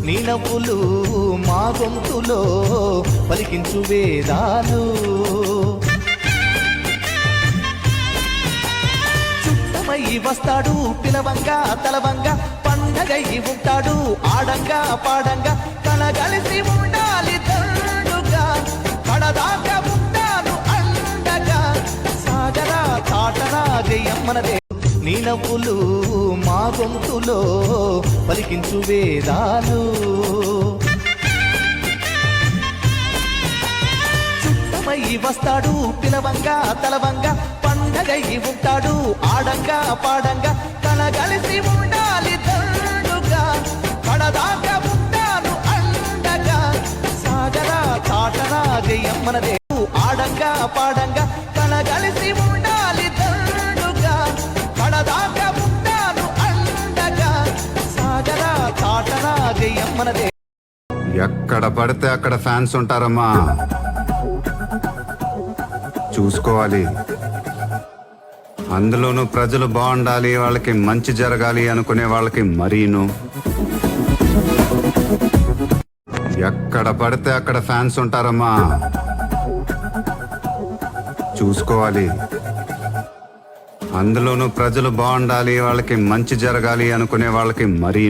నీ నవ్వులు మా గొంతులో పలికించు వేదాలు. చుట్టమై వస్తాడు పిలవంగా తలవంగా, పండగై ఉంటాడు ఆడంగా పాడంగా, కలగలిసి ఉండాలి తండుగా, కడదాకా ఉంటాను అండగా, సాగరా తాటరా జయమ్మనదే. నీ నవ్వులు మా గొంతులో పలికించు వేదాలు. చుట్టమై వస్తాడు పిలవంగా తలవంగా, పండగై ఉంటాడు ఆడంగా పాడంగా, కలగలిసి ఉండాలి తండుగా, కడదాకా ఉంటాను అండగా, సాగరా తాటరా జయమ్మనదే. ఆడంగా పాడంగా కలగలిసి ఉండాలి తండుగా, కడదాకా ఉంటాను అండగా, సాగరా తాటరా జయమ్మనదే. ఎక్కడ పడితే అక్కడ ఫ్యాన్స్ ఉంటారమ్మా, చూసుకోవాలి. అందులోనూ ప్రజలు బాగుండాలి, వాళ్ళకి మంచి జరగాలి అనుకునే వాళ్ళకి మరీను. ఎక్కడ పడితే అక్కడ ఫ్యాన్స్ ఉంటారమ్మా, చూసుకోవాలి. అందులోనూ ప్రజలు బాగుండాలి, వాళ్ళకి మంచి జరగాలి అనుకునే వాళ్ళకి మరీ